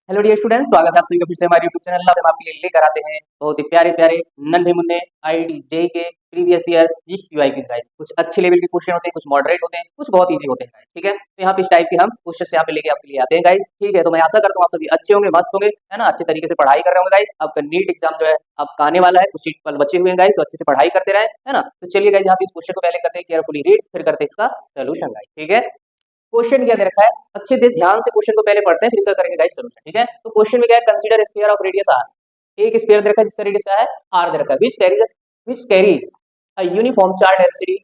Hello dear students, स्वागत है आप सभी का फिर से हमारे यूट्यूब चैनल हम आपके लिए लेकर आते हैं बहुत ही प्यारे प्यारे नन्हे मुन्ने आईआईटी जेईई के प्रीवियस ईयर जीक्यूआई की गाइस। कुछ अच्छे लेवल के क्वेश्चन होते हैं, कुछ मॉडरेट होते हैं, कुछ बहुत इजी होते हैं गाइस। ठीक है, तो यहाँ पे इस टाइप के हम क्वेश्चन यहाँ पे लेके आपके लिए आते हैं गाइस। ठीक है, तो मैं आशा करता हूँ आप सभी अच्छे होंगे, मस्त होंगे, है ना, अच्छे तरीके से पढ़ाई कर रहे होंगे गाइस। आपका नीट एग्जाम जो है आपका आने वाला है, कुछ सीट पल बचे हुए हैं गाइस, तो अच्छे से पढ़ाई करते रहे, है ना। तो चलिए गाइस, यहाँ पे इस क्वेश्चन को पहले करते हैं केयरफुली रीड, फिर करते हैं इसका सोल्यूशन गाइस। ठीक है, क्वेश्चन क्या दे रखा है, अच्छे से ध्यान से क्वेश्चन को पहले पढ़ते हैं, फिर इसका करेंगे गाइस सोल्यूशन। ठीक है, तो क्वेश्चन में क्या है, consider sphere of radius R. एक स्फीयर दे रखा है जिसका रेडियस क्या है, आर दे रखा है, which carries a uniform charge density.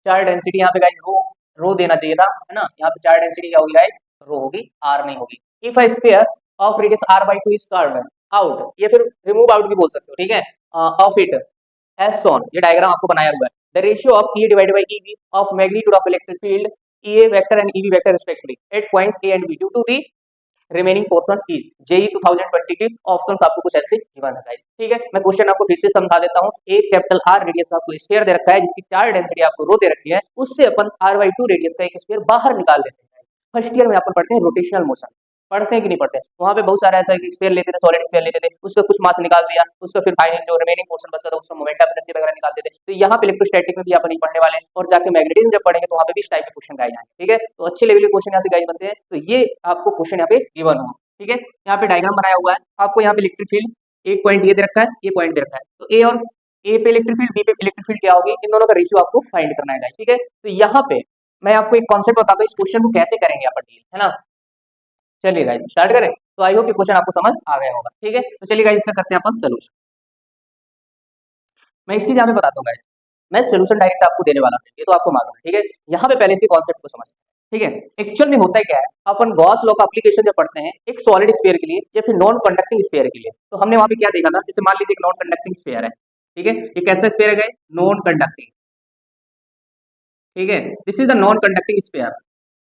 Charge density यहाँ पे गाइस रो रो देना चाहिए था, है ना। यहाँ पे चार्ज डेंसिटी क्या होगी गाइस, रो होगी, आर नहीं होगी। If a sphere of radius R by 2 is curved out, या फिर रिमूव आउट भी बोल सकते हो। ठीक है, ऑफ इट एज शोन, ये डायग्राम आपको बनाया हुआ है। The ratio of E divided by EV of magnitude of electric field EA vector and EB vector respectively at points A and B due to the remaining portion is। JEE 2020 के options आपको कुछ ऐसे given है। ठीक है, मैं question आपको फिर से समझा देता हूँ। एक कैपिटल आर रेडियस आपको स्फीयर दे रखा है जिसकी चार्ज डेंसिटी आपको रो दे रखी है, उससे अपन r/2 रेडियस का एक स्फीयर बाहर निकाल देते हैं। फर्स्ट ईयर में अपन पढ़ते हैं रोटेशनल मोशन, पढ़ते हैं कि नहीं पढ़ते हैं। वहां पे बहुत सारा ऐसा स्फीयर लेते थे, सॉलिड स्फीयर लेते थे, उसका कुछ मास निकाल दिया, उसका फिर फाइनल जो रिमेनिंग पोर्शन बचता था उसका मोमेंट ऑफ इनर्शिया वगैरह निकाल देते। तो यहाँ पे इलेक्ट्रोस्टैटिक में भी अपन नहीं पढ़ने वाले, और जाके मैग्नेटिज्म जब पढ़ेंगे तो वहाँ पे भी इस टाइप के क्वेश्चन गाइड आएंगे। ठीक है, तो अच्छे लेवल के क्वेश्चन यहाँ से गाइड बनते हैं। तो ये आपको क्वेश्चन यहाँ पे गिवन हो। ठीक है, यहाँ पे डायग्राम बनाया हुआ है आपको, यहाँ पे इलेक्ट्रिक फील्ड एक पॉइंट ये दे रखा है, ये पॉइंट दे रखा है। तो ए और ए पे इलेक्ट्रिक फील्ड, बी पे इलेक्ट्रिक फील्ड क्या होगी, इन दोनों का रेशियो आपको फाइंड करना है। ठीक है, तो यहाँ पे मैं आपको एक कॉन्सेप्ट बताता हूँ, इस क्वेश्चन को कैसे करेंगे अपन डील, है ना। चलिए गाइस स्टार्ट करें। तो आई होप ये क्वेश्चन आपको समझ आ गया होगा। ठीक है, तो चलिए गाइस इसका करते हैं अपन सोल्यूशन। मैं एक चीज यहाँ पे बताता हूँ गाइस, मैं सोल्यूशन डायरेक्ट आपको देने वाला हूँ, ये तो आपको मालूम है। ठीक है, यहाँ पे पहले इसके कॉन्सेप्ट को समझते हैं। ठीक है, एक्चुअल में होता है क्या है, अपन गॉस लॉ का एप्लीकेशन जब पढ़ते हैं एक सॉलिड स्फीयर के लिए या फिर नॉन कंडक्टिंग स्फीयर के लिए, तो हमने वहां पे क्या देखा था, जैसे मान लीजिए एक नॉन कंडक्टिंग स्फीयर है। ठीक है, ये कैसा स्फीयर है गाइस, नॉन कंडक्टिंग। ठीक है, this is the non conducting sphere.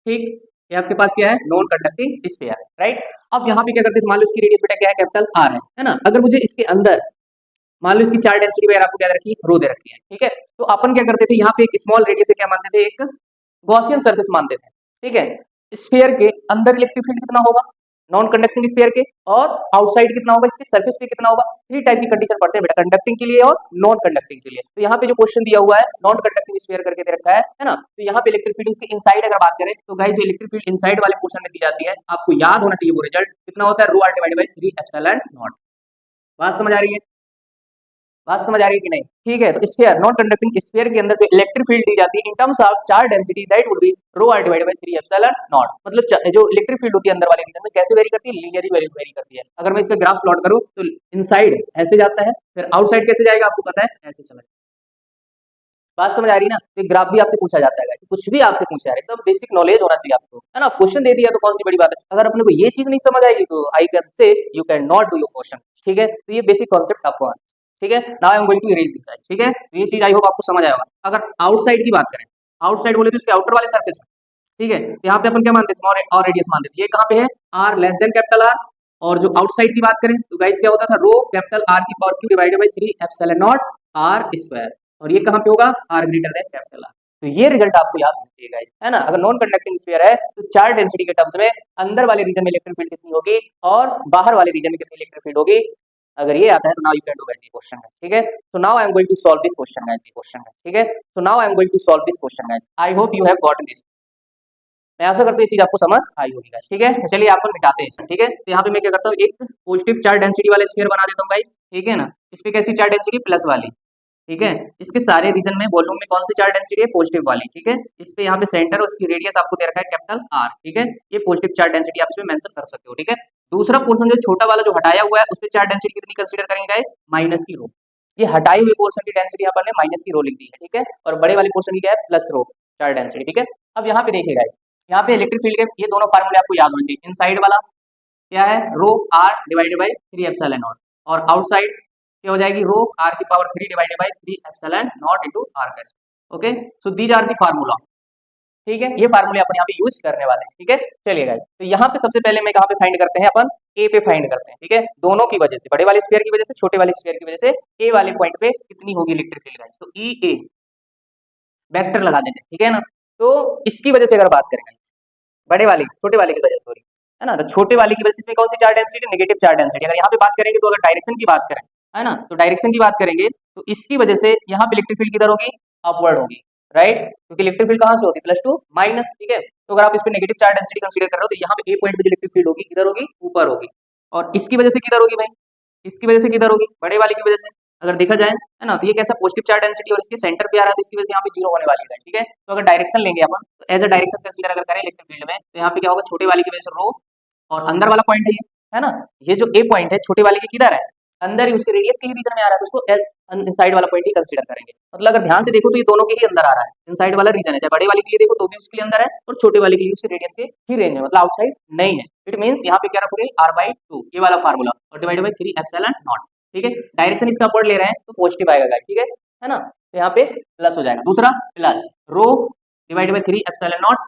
ठीक, ये आपके पास क्या है, नॉन कंडक्टिंग स्फीयर, राइट। अब यहाँ पे क्या करते हैं, मान लो इसकी रेडियस बेटा क्या है, कैपिटल आर है ना। अगर मुझे इसके अंदर मान लो इसकी चार्ज डेंसिटी वगैरह आपको क्या दे रखी है, रो दे रखी है। ठीक है, तो अपन क्या करते थे, यहाँ पे एक स्मॉल रेडियस से क्या मानते थे, एक गॉसियन सरफेस मानते थे। ठीक है, स्फीयर के अंदर इलेक्ट्रिक फील्ड कितना होगा, नॉन कंडक्टिंग स्फीयर के, और आउटसाइड कितना होगा, इसके सरफेस पे कितना होगा। थ्री टाइप की कंडीशन पढ़ते हैं बेटा, कंडक्टिंग के लिए और नॉन कंडक्टिंग के लिए। तो यहाँ पे जो क्वेश्चन दिया हुआ है नॉन कंडक्टिंग स्फीयर करके दे रखा है ना। तो यहाँ पे इलेक्ट्रिक फील्ड इसके इनसाइड अगर बात करें तो गाइस जो इलेक्ट्रिक फील्ड इनसाइड वाले पोर्शन में दी जाती है, आपको याद होना चाहिए वो रिजल्ट कितना होता है, rho are divided by 3 epsilon naught. बात समझ आ रही है, बात समझ आ रही है कि नहीं। ठीक है, तो स्फीयर नॉन कंडक्टिंग स्फीयर के अंदर जो इलेक्ट्रिक फील्ड दी जाती है in terms of charge density that would be rho are divided by 3 epsilon naught. मतलब जो इलेक्ट्रिक फील्ड होती है अंदर वाले रीजन में कैसे वेरी करती है, लीनियरली वेरी करती है। अगर मैं इसका ग्राफ प्लॉट करूं तो इनसाइड ऐसे जाता है, फिर आउटसाइड कैसे जाएगा आपको पता है, ऐसे चला। बात समझ आ रही है ना। तो ग्राफ भी आपसे पूछा जाता है, कुछ भी आपसे पूछा है, एकदम बेसिक नॉलेज होना चाहिए आपको, है ना। क्वेश्चन दे दिया तो कौन सी बड़ी बात है, अगर अपने को ये चीज नहीं समझ आएगी तो I can say you can not do your question. ठीक है, तो ये बेसिक कॉन्सेप्ट आपको आना। ठीक है, now I am going to erase this guys. ठीक है, तो ये चीज आई होप आपको समझ आया होगा। अगर आउटसाइड की बात करें, आउटसाइड बोले तो इसके आउटर वाले सरफेस में। ठीक है, तो यहाँ पे अपन क्या मानते हैं, स्मॉल और रेडियस मानते थे। ये कहाँ पे है, R less than capital R. और जो आउटसाइड की बात करें तो गाइस क्या होता था, रो कैपिटल आर की power Q divided by 3 epsilon naught r square. और ये कहाँ पे होगा, R greater than capital R. तो ये रिजल्ट आपको याद होना चाहिए गाइस, है ना। अगर नॉन कंडक्टिंग स्फीयर है तो चार्ज डेंसिटी के टर्म्स में अंदर वाले रीजन में इलेक्ट्रिक फील्ड कितनी होगी और बाहर वाले रीजन में कितनी इलेक्ट्रिक फील्ड होगी। अगर ये आता है तो now you can do that question है। ठीक है, so now I am going to solve this question guys, question है। ठीक है, so now I am going to solve this question guys, I hope you have gotten this. मैं आशा करता हूँ ये चीज आपको समझ आई होगी गाइस। ठीक है, तो चलिए आप मिटाते हैं। ठीक है, तो यहाँ पे मैं क्या करता हूँ, एक पॉजिटिव चार्ज डेंसिटी वाला स्फीयर बना देता हूँ गाइस। ठीक है ना, इस पे कैसी चार्ज डेंसिटी, प्लस वाली। ठीक है, इसके सारे रीजन में वॉल्यूम में कौन सी चार्ज डेंसिटी है, पॉजिटिव वाली। ठीक है, इस पे यहाँ पे सेंटर और इसकी रेडियस आपको दे रखा है कैपिटल आर। ठीक है, ये पॉजिटिव चार्ज डेंसिटी आप इसमें मेंशन कर सकते हो। ठीक है, दूसरा पोर्शन जो छोटा वाला जो हटाया हुआ है उससे चार्ज डेंसिटी कितनी कंसीडर करेंगे गाइस, माइनस की रो। ये हटाई हुई पोर्शन की डेंसिटी यहाँ पर माइनस की रो लिख दी है। ठीक है, और बड़े वाले पोर्शन की क्या है, प्लस रो चार्ज डेंसिटी। ठीक है, अब यहाँ पे देखिए गाइस, यहाँ पे इलेक्ट्रिक फील्ड के ये दोनों फार्मूले आपको याद होने चाहिए। इनसाइड वाला क्या है, rho are divided by 3 epsilon naught, और आउटसाइड क्या हो जाएगी, रो आर की power 3 divided by 3 epsilon naught into r cash. Okay, so these are the formula. ठीक है, ये फार्मूले अपन यहाँ पे यूज करने वाले हैं। ठीक है, चलिए गाइस, तो यहाँ पे सबसे पहले मैं कहाँ पे फाइंड करते हैं, अपन ए पे फाइंड करते हैं। ठीक है, दोनों की वजह से, बड़े वाले स्फीयर की वजह से, छोटे वाले स्फीयर की वजह से ए वाले पॉइंट पे कितनी होगी इलेक्ट्रिक फील्ड गाइस। तो ई ए वेक्टर लगा देते हैं। ठीक है ना, तो इसकी वजह से अगर बात करें, बड़े वाले छोटे वाले की वजह से हो रही है, है ना। तो छोटे वाले की वजह से इसमें कौन सी charge density, negative charge density. अगर यहाँ पे बात करेंगे तो अगर डायरेक्शन की बात करें, है ना, तो डायरेक्शन की बात करेंगे तो इसकी वजह से यहाँ पे इलेक्ट्रिक फील्ड किधर होगी, अपवर्ड होगी, राइट, क्योंकि इलेक्ट्रिक फील्ड कहाँ से होती है, प्लस टू माइनस, ठीक है। तो अगर आप इस पे नेगेटिव चार्ज डेंसिटी कंसीडर कर रहे हो तो यहाँ पे ए पॉइंट पे जो इलेक्ट्रिक फील्ड होगी किधर होगी, ऊपर होगी। और इसकी वजह से किधर होगी भाई, इसकी वजह से किधर होगी, बड़े वाले की वजह से। अगर देखा जाए, है ना, तो ये कैसा पॉजिटिव चार्ज डेंसिटी और इसके सेंटर पे आ रहा है तो इसकी वजह से यहाँ पे जीरो होने वाली है, ठीक है। तो अगर डायरेक्शन लेंगे अपन, तो एज अ डायरेक्शन कंसीडर अगर करें इलेक्ट्रिक फील्ड में, तो यहाँ पे क्या होगा, छोटे वाले की वजह से रो, और अंदर वाला पॉइंट है ये, है ना, ये जो ए पॉइंट है छोटे वाले के किधर है, अंदर ही, उसके रेडियस के ही रीजन में आ रहा है, तो उसको इनसाइड वाला पॉइंट ही कंसीडर करेंगे। मतलब अगर ध्यान से देखो तो ये दोनों के ही अंदर आ रहा है, इनसाइड वाला रीजन है, चाहे बड़े वाले के लिए देखो तो भी उसके अंदर है, और छोटे वाले के लिए उसके रेडियस के ही रेंज में, मतलब आउटसाइड नहीं है। इट मींस यहाँ पे क्या रखोगे, r/2, ये वाला फार्मूला, और डिवाइडेड बाय 3 एप्सिलॉन नॉट, ठीक है। डायरेक्शन इसका अपवर्ड ले रहे हैं तो पॉजिटिव आएगा गाइस, ठीक है ना। तो यहाँ पे प्लस हो जाएगा, दूसरा plus row divided by 3 epsilon not.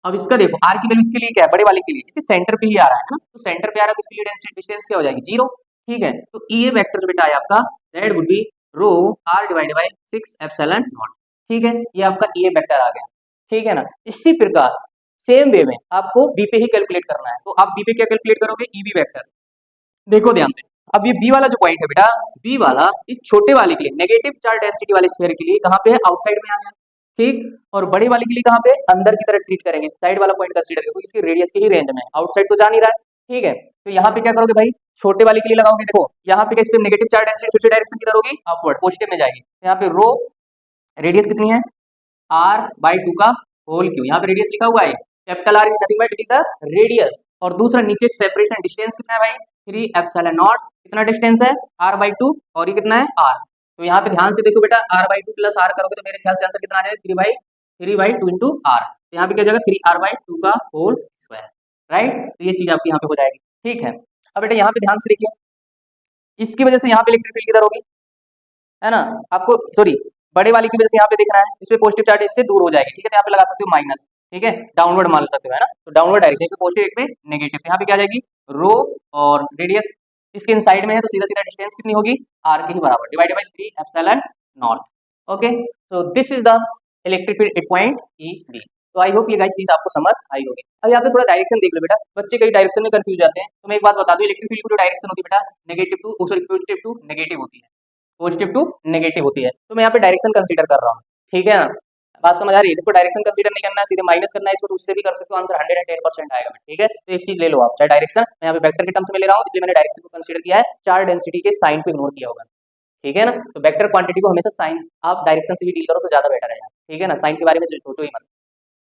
अब इसका देखो आर की वैल्यू इसके लिए क्या है, बड़े वाले के लिए इसे सेंटर पे ही आ रहा है ना, तो सेंटर पे आ रहा है तो इसके लिए डिस्टेंस क्या हो जाएगी, जीरो, ठीक है। तो ये वेक्टर जो बेटा है आपका, that would be rho are divided by 6 epsilon naught, ठीक है। ये आपका ये वेक्टर आ गया, ठीक है ना। इसी प्रकार सेम वे में आपको बी पे ही कैलकुलेट करना है, तो आप बी पे क्या कैलकुलेट करोगे, ईबी वेक्टर। देखो ध्यान से, अब ये बी वाला जो पॉइंट है बेटा, बी वाला इस छोटे वाले के लिए नेगेटिव चार्ज डेंसिटी वाले स्फीयर के लिए कहाँ पे है, आउटसाइड में आ गया, ठीक। और बड़े वाले के लिए कहाँ पे, अंदर की तरह ट्रीट करेंगे, साइड वाला पॉइंट कंसीडर करो, इसकी रेडियस की ही रेंज में, आउटसाइड तो जा नहीं रहा है, ठीक है। तो यहाँ पे क्या करोगे भाई, छोटे वाले के लिए लगाओगे, देखो यहाँ पे इस पे नेगेटिव चार्ज डेंसिटी दूसरी डायरेक्शन किधर होगी, अपवर्ड, पॉजिटिव में जाएगी। तो यहाँ पे रो रेडियस कितनी है, r/2 का होल क्यू, यहाँ पे रेडियस लिखा हुआ है, capital R is nothing but the radius, और दूसरा नीचे सेपरेशन डिस्टेंस कितना है भाई, 3 एप्सिलॉन नॉट, कितना डिस्टेंस है, r/2, और ये कितना है r। तो यहाँ पे ध्यान से देखो बेटा, r/2 प्लस r करोगे तो मेरे ख्याल से आंसर कितना आ जाएगा, 3/2 इंटू r। तो यहाँ पे क्या हो जाएगा, 3r/2 का होल स्क्वायर, राइट। तो ये चीज आपकी यहाँ पे हो जाएगी, ठीक है। अब बेटा यहाँ पे ध्यान से देखिए, इसकी वजह से यहाँ पे इलेक्ट्रिक फील्ड किधर होगी, है ना, आपको सॉरी, बड़े वाले की वजह से यहाँ पे देखना है, इसमें पॉजिटिव चार्ज इससे दूर हो जाएगी, ठीक है। तो यहाँ पे लगा सकते हो माइनस, ठीक है, डाउनवर्ड मान सकते हो, है ना। तो डाउनवर्ड डायरेक्शन, एक पे पॉजिटिव एक पे नेगेटिव, तो यहाँ पे क्या आ जाएगी, रो और रेडियस इसके इनसाइड में है तो सीधा सीधा डिस्टेंस कितनी होगी, r के ही बराबर, divided by 3 epsilon naught, okay. So this is the electric field at point E B. तो आई होप ये गाइस चीज आपको समझ आई होगी। अब यहाँ पे थोड़ा डायरेक्शन देख लो बेटा, बच्चे कई डायरेक्शन में कंफ्यूज जाते हैं, तो मैं एक बात बता दूं, इलेक्ट्रिक फील्ड की जो डायरेक्शन होती है बेटा, negative to sorry positive to negative होती है, पॉजिटिव टू नेगेटिव होती है। तो मैं यहाँ पे डायरेक्शन कंसीडर कर रहा हूँ, ठीक है ना, बात समझ आ रही है। इसको डायरेक्शन कंसीडर नहीं करना है, सीधे माइनस करना है इसको, तो उससे भी कर सकते हो, आंसर 110% आएगा, ठीक है। तो एक चीज ले लो आप, चाहे डायरेक्शन मैं यहाँ पे वेक्टर के टर्म्स में ले रहा हूँ, इसलिए मैंने डायरेक्शन को कंसीडर किया है, चार्ज डेंसिटी के साइन को इग्नोर किया होगा, ठीक है ना। तो वेक्टर क्वांटिटी को हमेशा साइन, आप डायरेक्शन से भी डील करो तो ज्यादा बेटर है, ठीक है ना, साइन के बारे में सोचो ही मत,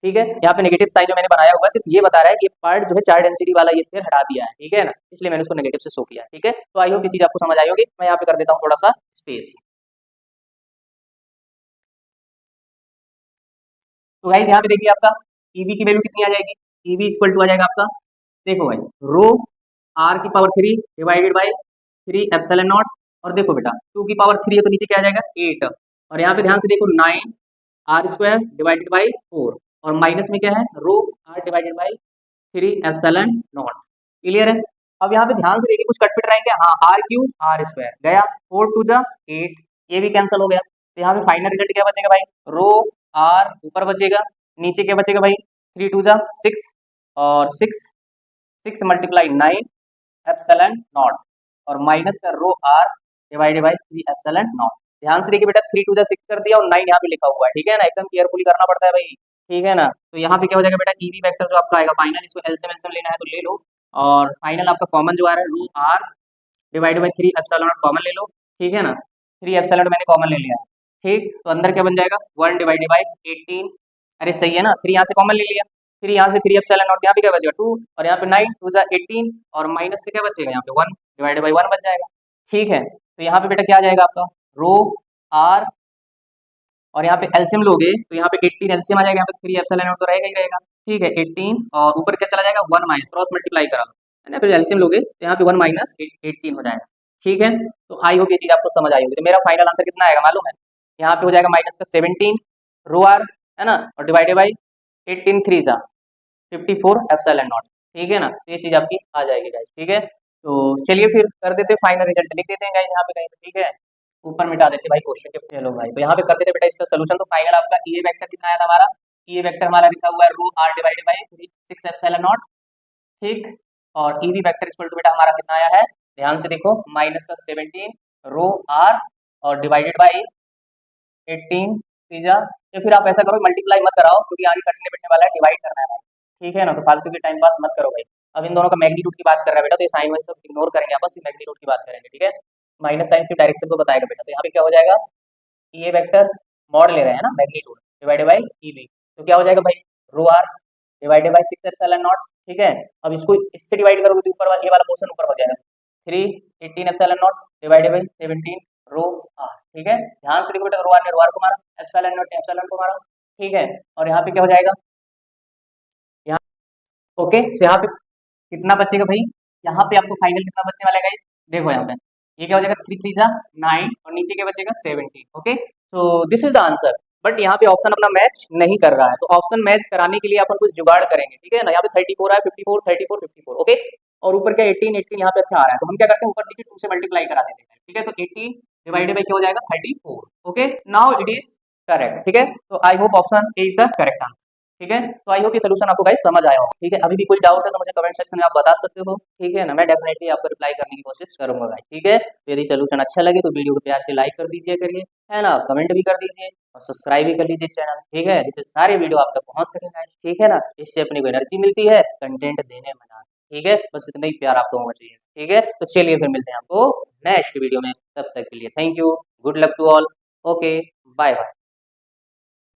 ठीक है। यहाँ पे नेगेटिव साइन जो मैंने बनाया होगा सिर्फ ये बता रहा है कि पार्ट जो है चार्ज डेंसिटी वाला ये स्फीयर हटा दिया है, ठीक है ना, इसलिए मैंने उसको नेगेटिव से शो किया, ठीक है। तो आई होप ये चीज आपको समझ आई होगी। मैं यहाँ पे कर देता हूँ थोड़ा सा स्पेस। तो गाइस यहाँ पे देखिए आपका ईवी की वैल्यू कितनी आ जाएगी, ईवी इक्वल टू आ जाएगा आपका, देखो भाई, रो r⁻³ divided by 3 epsilon naught, और देखो बेटा 2 की पावर 3 है तो नीचे क्या आ जाएगा 8, और यहाँ पे ध्यान से देखो 9r² डिवाइडेड बाय 4, और माइनस में क्या है, रो r divided by 3 epsilon not, clear है। अब यहाँ पे ध्यान से देखिए कुछ कट पिट रहेंगे, हाँ r³ r² गया, 4 2 जा 8, ये भी कैंसिल हो गया। तो यहाँ पे फाइनल रिजल्ट क्या बचेगा भाई, रो r ऊपर बचेगा, नीचे क्या बचेगा भाई, 3 2 जा 6, और 6 6 मल्टीप्लाई 9 एप्सिलॉन नॉट, और माइनस का रो r divided by 3 epsilon not. ध्यान से देखिए बेटा 3 2 जा 6 कर दिया, और 9 यहाँ पे लिखा हुआ है, ठीक है ना, एकदम केयरफुली करना पड़ता है भाई, ठीक है ना। तो यहाँ पे क्या हो जाएगा बेटा, ईवी वेक्टर जो आपका आएगा फाइनल, इसको एलसीएम एलसीएम लेना है तो ले लो, और फाइनल आपका कॉमन जो आ रहा है रो r divided by 3 epsilon not common ले लो, ठीक है ना, 3 एप्सिलॉन मैंने कॉमन ले लिया, ठीक। तो अंदर क्या बन जाएगा 1 डिवाइडेड बाय 18, अरे सही है ना, 3 यहाँ से कॉमन ले लिया, फिर यहाँ से 3 एप्सिलॉन नॉट, यहाँ पे क्या बचेगा 2, और यहाँ पे 9 2 जा 18, और माइनस से क्या बचेगा यहाँ पे 1 डिवाइडेड बाय 1 बच जाएगा, ठीक है। तो यहाँ पे बेटा क्या आ जाएगा आपका रो r, और यहाँ पे एलसीएम लोगे तो यहाँ पे 18 एलसीएम आ जाएगा, यहाँ पे 3 एप्सिलॉन नॉट तो रहेगा ही रहेगा, ठीक है, 18, और ऊपर क्या चला जाएगा 1 माइनस, क्रॉस मल्टीप्लाई करा लो, है ना, फिर एलसीएम लोगे तो यहाँ पे 1 माइनस 18 हो जाएगा, ठीक है। तो आई होप ये चीज आपको समझ आई होगी। तो मेरा फाइनल आंसर कितना आएगा मालूम है, यहाँ पे हो जाएगा माइनस का 17 रो r, है ना, और डिवाइडेड बाई 18 3 जा 54 एप्सिलॉन नॉट, ठीक है ना। तो ये चीज आपकी आ जाएगी गाइस, ठीक है। तो चलिए फिर कर देते फाइनल रिजल्ट, लिख देते हैं गाइस यहाँ पे कहीं पे, ठीक है, ऊपर मिटा देते भाई क्वेश्चन के, चलो भाई। तो यहाँ पे कर देते बेटा इसका सोल्यूशन। तो फाइनल आपका ये वेक्टर कितना आया था हमारा, ये वेक्टर हमारा लिखा हुआ है रो r divided by 6 epsilon naught, ठीक। और ईवी वेक्टर इक्वल टू बेटा हमारा कितना आया है, ध्यान से देखो, माइनस का 17 रो आर और डिवाइडेड बाई 18 तीजा, या फिर आप ऐसा करो मल्टीप्लाई मत कराओ क्योंकि आगे कटने बैठने वाला है, डिवाइड करना है भाई, ठीक है ना। तो फालतू की टाइम पास मत करो भाई। अब इन दोनों का मैग्नीट्यूड की बात कर रहा है बेटा, तो ये साइन वाइन सब इग्नोर करेंगे, आपस में मैग्नीट्यूड की बात करेंगे, ठीक है। माइनस साइन सिर्फ डायरेक्शन को बताएगा बेटा, तो यहाँ पे क्या हो जाएगा, ये वेक्टर मॉड ले रहे हैं ना, मैग्नीट्यूड डिवाइडेड बाई ईवी, तो क्या हो जाएगा भाई, rho are divided by 6 epsilon naught, ठीक है। अब इसको इससे डिवाइड करोगे तो ऊपर वाला ये वाला पोर्शन ऊपर हो जाएगा, 3 18 epsilon naught divided by 17 rho R, ठीक है। ध्यान से देखो बेटा, रो आर ने रो आर को मारा, एप्सिलॉन नॉट एप्सिलॉन को मारा, ठीक है। और यहाँ पे क्या हो जाएगा, यहाँ ओके, तो यहाँ पे कितना बचेगा भाई, यहाँ पे आपको फाइनल कितना बचने वाला है गाइस, देखो यहाँ पे ये क्या हो जाएगा, 3 3 जा 9 और नीचे क्या बचेगा 17, ओके। तो this is the answer. But यहाँ पे ऑप्शन अपना मैच नहीं कर रहा है, तो ऑप्शन मैच कराने के लिए अपन कुछ जुगाड़ करेंगे, ठीक है ना। यहाँ पे 34 है, 54 34 54, ओके। और ऊपर क्या 18 18 यहाँ पे अच्छा आ रहा है, तो हम क्या करते हैं ऊपर नीचे 2 से मल्टीप्लाई करा देते हैं, ठीक है। तो 18 डिवाइडेड बाई क्या हो जाएगा 34, okay. Now it is correct, ठीक है। तो I hope option A is the correct answer, ठीक है। तो आई होप ये सोल्यूशन आपको गाइस समझ आया होगा, ठीक है। अभी भी कोई डाउट है तो मुझे कमेंट सेक्शन में आप बता सकते हो, ठीक है ना। मैं डेफिनेटली आपको रिप्लाई करने की कोशिश करूंगा गाइस, ठीक है। तो यदि सोल्यूशन अच्छा लगे तो वीडियो को प्यार से लाइक कर दीजिए करिए, है ना, कमेंट भी कर दीजिए और सब्सक्राइब भी कर लीजिए चैनल, ठीक है, जिससे सारे वीडियो आप तक पहुंच सके गाइस, ठीक है ना। इससे अपनी को एनर्जी मिलती है कंटेंट देने में ना, ठीक है। बस इतना ही प्यार आपको होना चाहिए, ठीक है। तो चलिए फिर मिलते हैं आपको नेक्स्ट वीडियो में, तब तक के लिए thank you, good luck to all, okay, bye bye.